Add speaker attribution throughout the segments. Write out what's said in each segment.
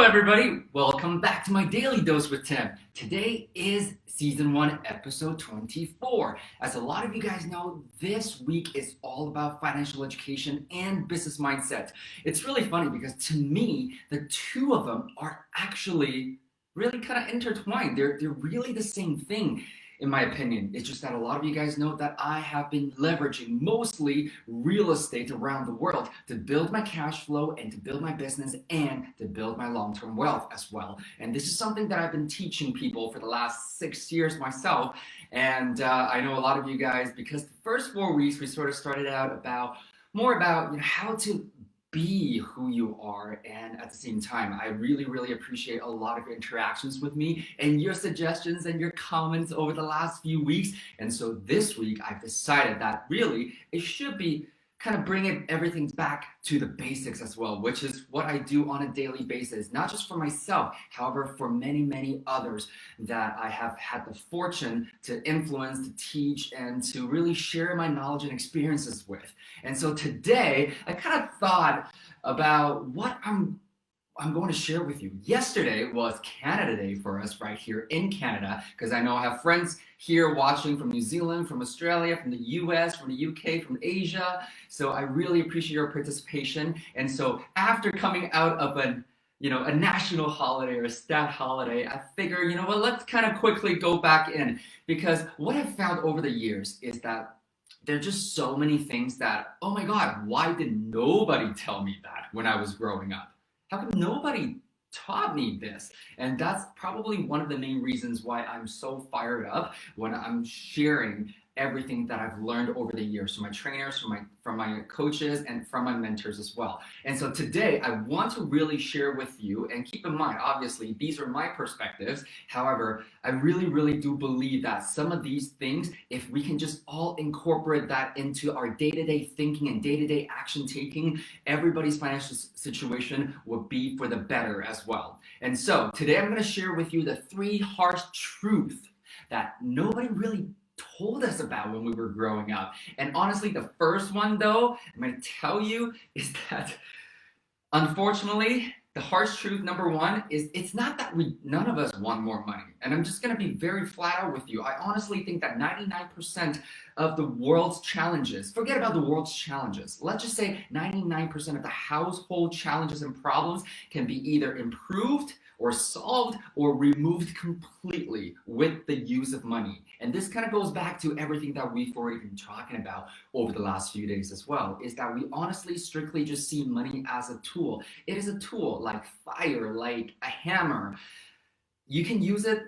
Speaker 1: everybody. Welcome back to my Daily Dose with Tim. Today is Season 1, Episode 24. As a lot of you guys know, this week is all about financial education and business mindset. It's really funny because to me, the two of them are actually really kind of intertwined. They're really the same thing, in my opinion. It's just that a lot of you guys know that I have been leveraging mostly real estate around the world to build my cash flow and to build my business and to build my long-term wealth as well. And this is something that I've been teaching people for the last 6 years myself. And I know a lot of you guys, because the first 4 weeks we sort of started out about more about how to be who you are, and at the same time I really appreciate a lot of your interactions with me and your suggestions and your comments over the last few weeks. And so this week I've decided that really it should be kind of bringing everything back to the basics as well, which is what I do on a daily basis, not just for myself, however, for many others that I have had the fortune to influence, to teach, and to really share my knowledge and experiences with. And so today, I kind of thought about what I'm going to share with you. Yesterday was Canada Day for us right here in Canada, because I know I have friends here watching from New Zealand, from Australia, from the US, from the UK, from Asia. So I really appreciate your participation. And so after coming out of a national holiday or a stat holiday, I figure, you know what, let's kind of quickly go back in, because what I've found over the years is that there are just so many things that, oh my God, why did nobody tell me that when I was growing up? How come nobody taught me this? And that's probably one of the main reasons why I'm so fired up when I'm sharing everything that I've learned over the years from my trainers, from my coaches, and from my mentors as well. And so today I want to really share with you, and keep in mind, obviously, these are my perspectives. However, I really do believe that some of these things, if we can just all incorporate that into our day-to-day thinking and day-to-day action taking, everybody's financial situation will be for the better as well. And so today I'm going to share with you the 3 harsh truths that nobody really told us about when we were growing up. And honestly, the first one though, I'm going to tell you, is that unfortunately, the harsh truth number 1 is it's not that none of us want more money. And I'm just going to be very flat out with you. I honestly think that 99% of the world's challenges, forget about the world's challenges, let's just say 99% of the household challenges and problems can be either improved or solved or removed completely with the use of money. And this kind of goes back to everything that we've already been talking about over the last few days as well, is that we honestly strictly just see money as a tool. It is a tool like fire, like a hammer. You can use it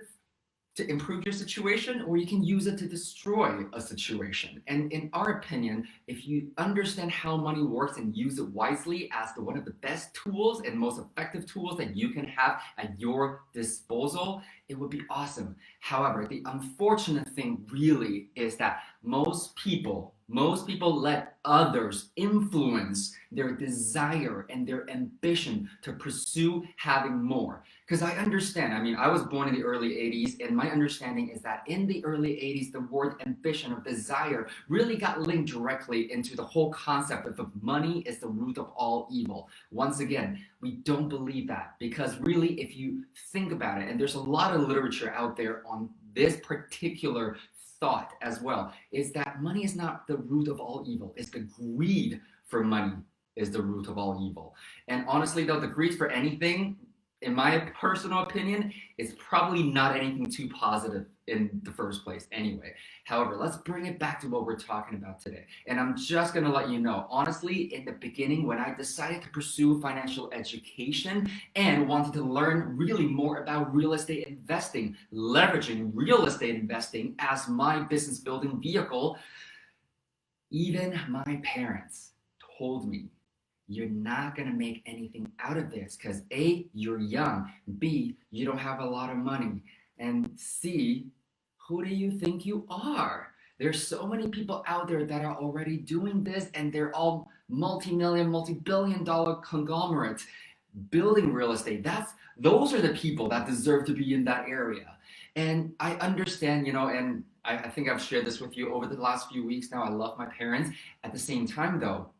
Speaker 1: to improve your situation, or you can use it to destroy a situation. And in our opinion, if you understand how money works and use it wisely as one of the best tools and most effective tools that you can have at your disposal, it would be awesome. However, the unfortunate thing really is that most people let others influence their desire and their ambition to pursue having more. Because I understand, I was born in the early 80s, and my understanding is that in the early 80s, the word ambition or desire really got linked directly into the whole concept of money is the root of all evil. Once again, we don't believe that, because really, if you think about it, and there's a lot of literature out there on this particular thought as well, is that money is not the root of all evil. It's the greed for money is the root of all evil. And honestly though, the greed for anything, in my personal opinion, is probably not anything too positive in the first place anyway. However, let's bring it back to what we're talking about today. And I'm just going to let you know, honestly, in the beginning, when I decided to pursue financial education and wanted to learn really more about real estate investing, leveraging real estate investing as my business building vehicle, even my parents told me, you're not going to make anything out of this because A, you're young, B, you don't have a lot of money, and C, who do you think you are? There's so many people out there that are already doing this, and they're all multi-million, multi-billion dollar conglomerates building real estate. Those are the people that deserve to be in that area. And I understand, and I think I've shared this with you over the last few weeks now. I love my parents. At the same time, though,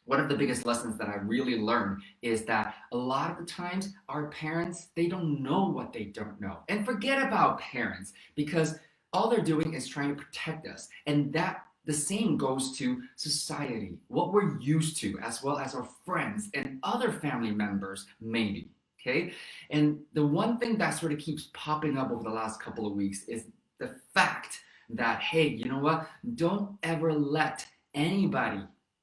Speaker 1: one of the biggest lessons that I really learned is that a lot of the times our parents, they don't know what they don't know. And forget about parents because all they're doing is trying to protect us. And that the same goes to society, what we're used to, as well as our friends and other family members, maybe. Okay. And the one thing that sort of keeps popping up over the last couple of weeks is the fact that, hey, you know what? Don't ever let anybody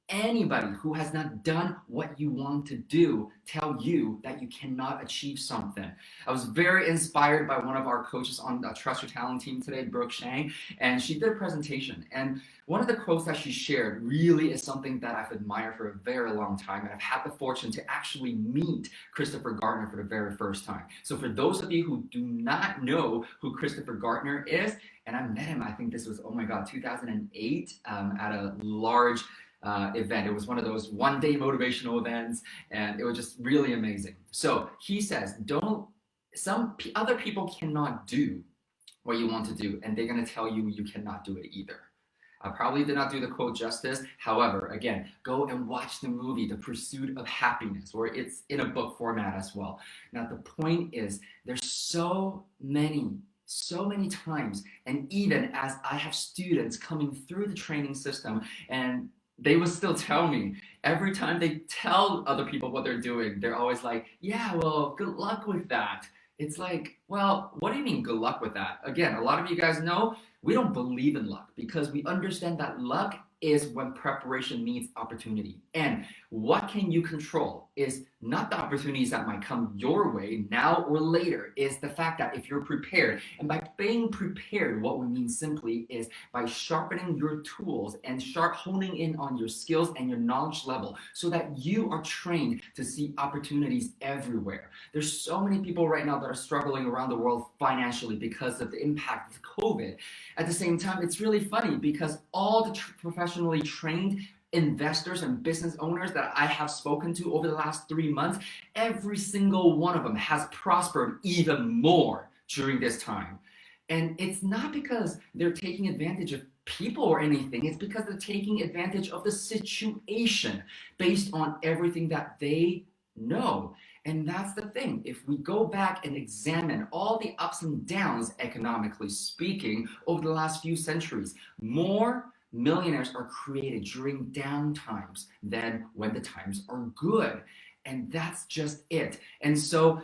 Speaker 1: anybody who has not done what you want to do tell you that you cannot achieve something. I was very inspired by one of our coaches on the Trust Your Talent team today, Brooke Shang, and she did a presentation. And one of the quotes that she shared really is something that I've admired for a very long time. And I've had the fortune to actually meet Christopher Gardner for the very first time. So for those of you who do not know who Christopher Gardner is, and I met him, I think this was, oh my God, 2008 at a large event. It was one of those one-day motivational events, and it was just really amazing. So he says, don't, other people cannot do what you want to do, and they're going to tell you you cannot do it either. I probably did not do the quote justice. However, again, go and watch the movie, The Pursuit of Happiness, or it's in a book format as well. Now, the point is, there's so many times, and even as I have students coming through the training system, and they will still tell me every time they tell other people what they're doing, they're always like, yeah, well, good luck with that. It's like, well, what do you mean good luck with that? Again, a lot of you guys know we don't believe in luck because we understand that luck is when preparation meets opportunity. And what can you control is not the opportunities that might come your way now or later, is the fact that if you're prepared, and by being prepared, what we mean simply is by sharpening your tools and honing in on your skills and your knowledge level so that you are trained to see opportunities everywhere. There's so many people right now that are struggling around the world financially because of the impact of COVID. At the same time, it's really funny because all the professionally trained investors and business owners that I have spoken to over the last 3 months, every single one of them has prospered even more during this time. And it's not because they're taking advantage of people or anything, it's because they're taking advantage of the situation based on everything that they know. And that's the thing. If we go back and examine all the ups and downs, economically speaking, over the last few centuries, more millionaires are created during down times than when the times are good. And that's just it. And so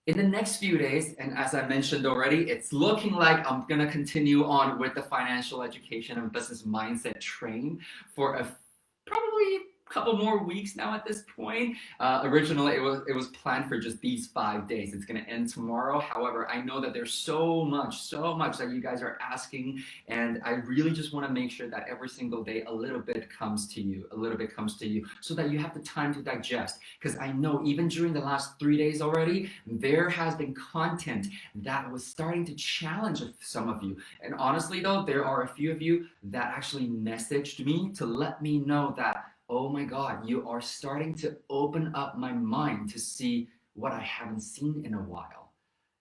Speaker 1: in the next few days, and as I mentioned already, it's looking like I'm going to continue on with the financial education and business mindset train for a probably couple more weeks now at this point. Originally, it was planned for just these 5 days. It's going to end tomorrow. However, I know that there's so much that you guys are asking, and I really just want to make sure that every single day a little bit comes to you, so that you have the time to digest. Because I know even during the last 3 days already, there has been content that was starting to challenge some of you. And honestly, though, there are a few of you that actually messaged me to let me know that, oh my God, you are starting to open up my mind to see what I haven't seen in a while.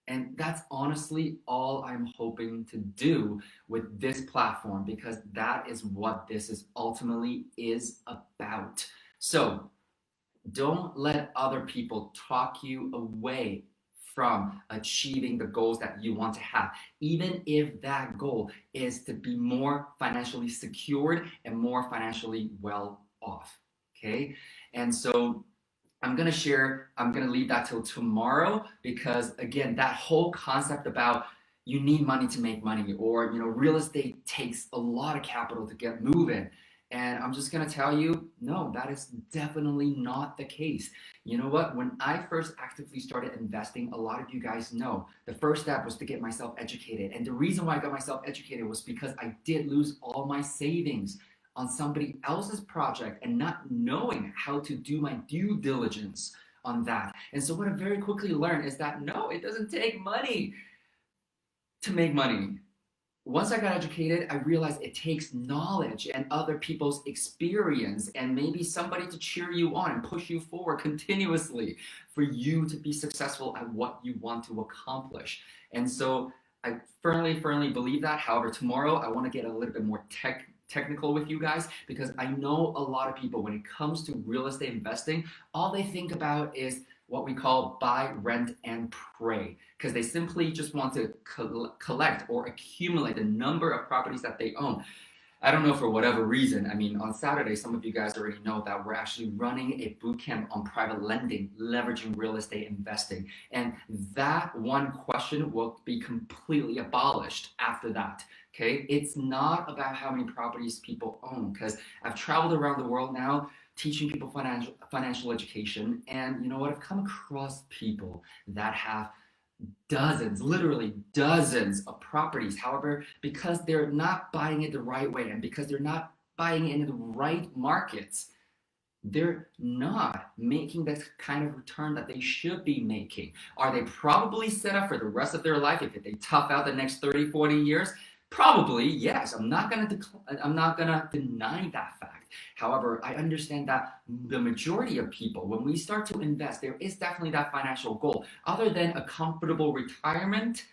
Speaker 1: And that's honestly all I'm hoping to do with this platform, because that is what this is ultimately is about. So don't let other people talk you away from achieving the goals that you want to have, even if that goal is to be more financially secured and more financially well off. Okay. And so I'm going to leave that till tomorrow, because again, that whole concept about you need money to make money, or, real estate takes a lot of capital to get moving. And I'm just going to tell you, no, that is definitely not the case. You know what? When I first actively started investing, a lot of you guys know the first step was to get myself educated. And the reason why I got myself educated was because I did lose all my savings on somebody else's project and not knowing how to do my due diligence on that. And so what I very quickly learned is that no, it doesn't take money to make money. Once I got educated, I realized it takes knowledge and other people's experience and maybe somebody to cheer you on and push you forward continuously for you to be successful at what you want to accomplish. And so I firmly believe that. However, tomorrow I want to get a little bit more technical with you guys because I know a lot of people, when it comes to real estate investing, all they think about is what we call buy, rent, and pray because they simply just want to collect or accumulate the number of properties that they own. I don't know for whatever reason. I mean, on Saturday, some of you guys already know that we're actually running a boot camp on private lending, leveraging real estate investing. And that one question will be completely abolished after that. Okay. It's not about how many properties people own because I've traveled around the world now teaching people financial education. And you know what? I've come across people that have dozens, literally dozens of properties. However, because they're not buying it the right way and because they're not buying it in the right markets, they're not making the kind of return that they should be making. Are they probably set up for the rest of their life if they tough out the next 30, 40 years? Probably, yes. I'm not gonna deny that fact. However, I understand that the majority of people, when we start to invest, there is definitely that financial goal. Other than a comfortable retirement,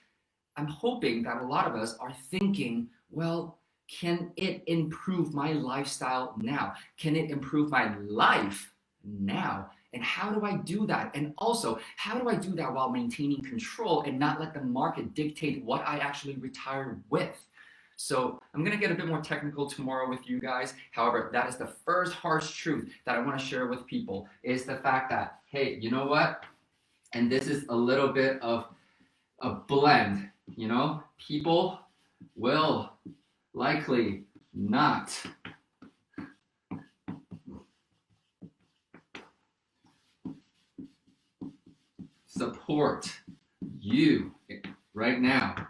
Speaker 1: I'm hoping that a lot of us are thinking, well, can it improve my lifestyle now? Can it improve my life now? And how do I do that? And also, how do I do that while maintaining control and not let the market dictate what I actually retire with? So I'm going to get a bit more technical tomorrow with you guys. However, that is the first harsh truth that I want to share with people is the fact that, hey, you know what? And this is a little bit of a blend, people will likely not support you right now.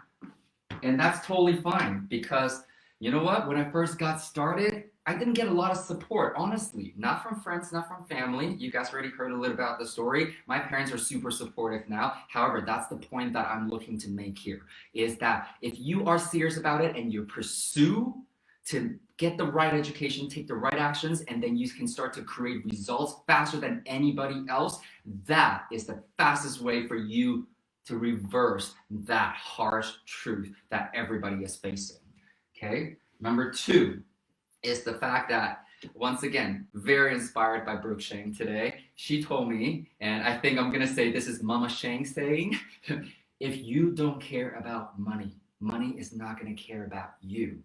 Speaker 1: And that's totally fine because you know what? When I first got started, I didn't get a lot of support, honestly. Not from friends, not from family. You guys already heard a little about the story. My parents are super supportive now. However, that's the point that I'm looking to make here is that if you are serious about it and you pursue to get the right education, take the right actions, and then you can start to create results faster than anybody else, that is the fastest way for you to reverse that harsh truth that everybody is facing. Okay? Number two is the fact that, once again, very inspired by Brooke Shang today. She told me, and I think I'm going to say this is Mama Shang saying, if you don't care about money, money is not going to care about you.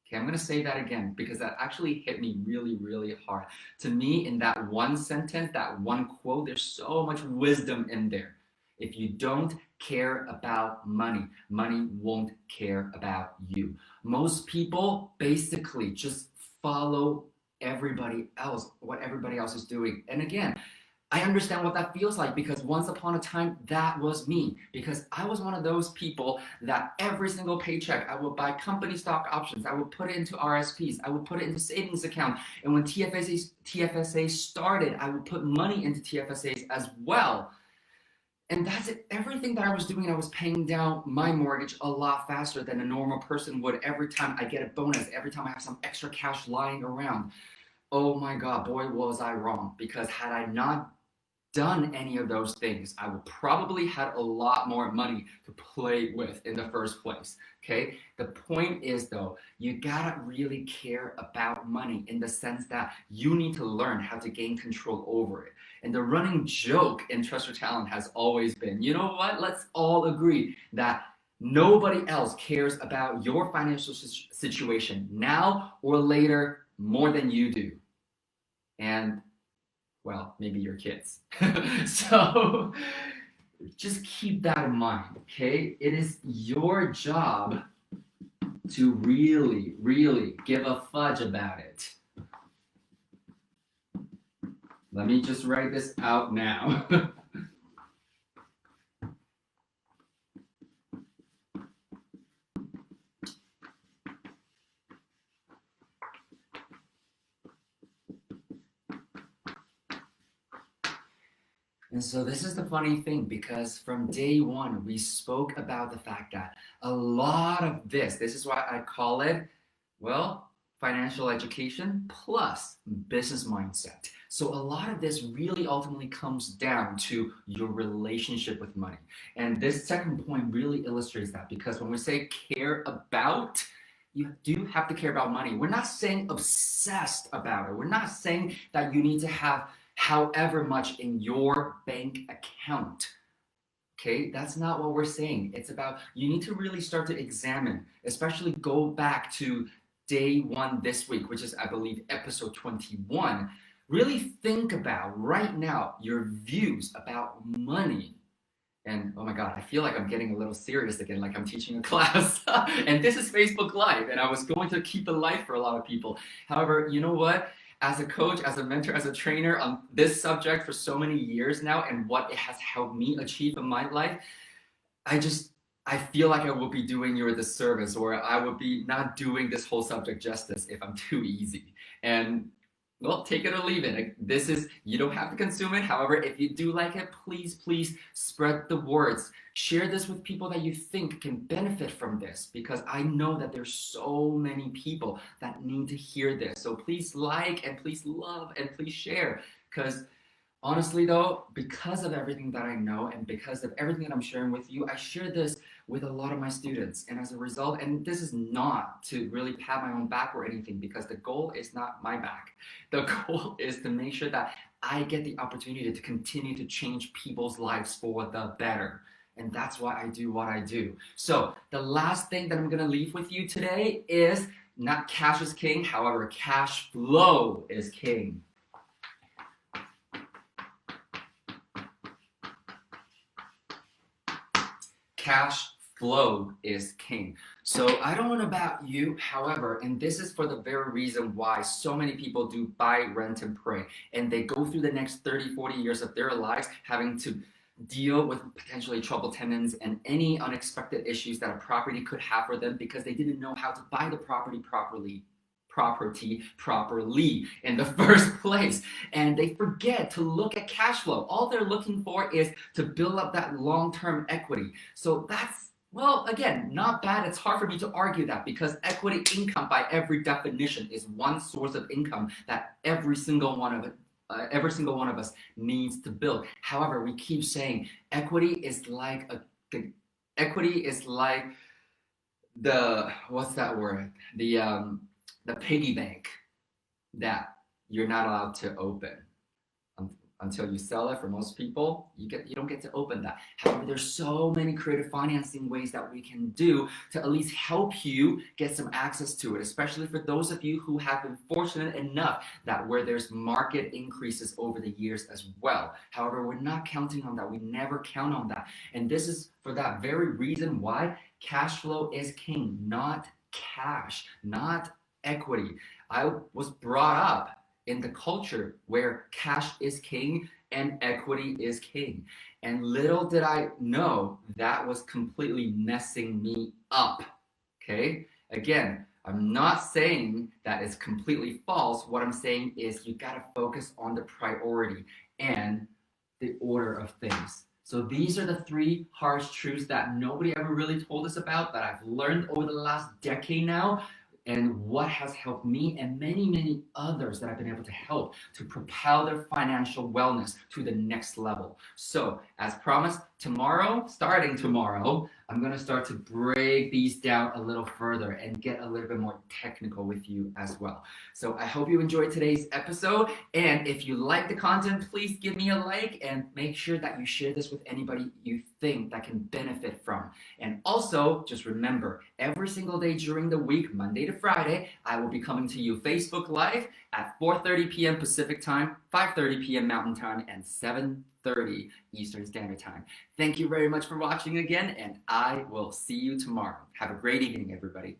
Speaker 1: Okay, I'm going to say that again because that actually hit me really, really hard. To me, in that one sentence, that one quote, there's so much wisdom in there. If you don't care about money, money won't care about you. Most people basically just follow everybody else, what everybody else is doing. And again, I understand what that feels like because once upon a time, that was me. Because I was one of those people that every single paycheck, I would buy company stock options. I would put it into RSPs. I would put it into savings account. And when TFSA started, I would put money into TFSAs as well. And that's it. Everything that I was doing, I was paying down my mortgage a lot faster than a normal person would every time I get a bonus, every time I have some extra cash lying around. Oh my God, boy, was I wrong. Because had I not done any of those things, I would probably had a lot more money to play with in the first place. Okay. The point is though, you gotta really care about money in the sense that you need to learn how to gain control over it. And the running joke in Trust Your Talent has always been, you know what? Let's all agree that nobody else cares about your financial situation now or later more than you do. And well, maybe your kids. So just keep that in mind, okay? It is your job to really, really give a fudge about it. Let me just write this out now. And so this is the funny thing because from day one, we spoke about the fact that a lot of this is why I call it, well, financial education plus business mindset. So a lot of this really ultimately comes down to your relationship with money. And this second point really illustrates that because when we say care about, you do have to care about money. We're not saying obsessed about it. We're not saying that you need to have however much in your bank account. Okay, that's not what we're saying. It's about you need to really start to examine, especially go back to day one this week, which is, I believe, episode 21. Really think about right now your views about money. And oh my God, I feel like I'm getting a little serious again, like I'm teaching a class. And this is Facebook Live, and I was going to keep it light for a lot of people. However, you know what? As a coach, as a mentor, as a trainer on this subject for so many years now, and what it has helped me achieve in my life, I just I feel like I will be doing you a disservice, or I would be not doing this whole subject justice if I'm too easy. And well, take it or leave it. This is, you don't have to consume it. However, if you do like it, please spread the words. Share this with people that you think can benefit from this, because I know that there's so many people that need to hear this. So please like and please love and please share, because honestly, though, because of everything that I know and because of everything that I'm sharing with you, I share this with a lot of my students. And as a result, and this is not to really pat my own back or anything, because the goal is not my back. The goal is to make sure that I get the opportunity to continue to change people's lives for the better. And that's why I do what I do. So the last thing that I'm going to leave with you today is not cash is king. However, cash flow is king. Cash flow is king. So I don't know about you, however, and this is for the very reason why so many people do buy, rent, and pray. And they go through the next 30, 40 years of their lives having to deal with potentially troubled tenants and any unexpected issues that a property could have for them because they didn't know how to buy the property properly in the first place. And they forget to look at cash flow. All they're looking for is to build up that long-term equity. So that's, well, again, not bad. It's hard for me to argue that, because equity income by every definition is one source of income that every single one of us needs to build. However, we keep saying equity is like the what's that word? The piggy bank that you're not allowed to open until you sell it. For most people, you don't get to open that. However, there's so many creative financing ways that we can do to at least help you get some access to it, especially for those of you who have been fortunate enough that where there's market increases over the years as well. However, we're not counting on that. We never count on that. And this is for that very reason why cash flow is king, not cash, not equity. I was brought up in the culture where cash is king and equity is king. And little did I know that was completely messing me up. Okay? Again, I'm not saying that it's completely false. What I'm saying is you got to focus on the priority and the order of things. So these are the three harsh truths that nobody ever really told us about, that I've learned over the last decade now, and what has helped me and many others that I've been able to help to propel their financial wellness to the next level. So as promised, starting tomorrow, I'm going to start to break these down a little further and get a little bit more technical with you as well. So I hope you enjoyed today's episode. And if you like the content, please give me a like and make sure that you share this with anybody you think that can benefit from. And also, just remember, every single day during the week, Monday to Friday, I will be coming to you Facebook Live at 4:30 p.m. Pacific Time, 5:30 p.m. Mountain Time, and 7:30 Eastern Standard Time. Thank you very much for watching again, and I will see you tomorrow. Have a great evening, everybody.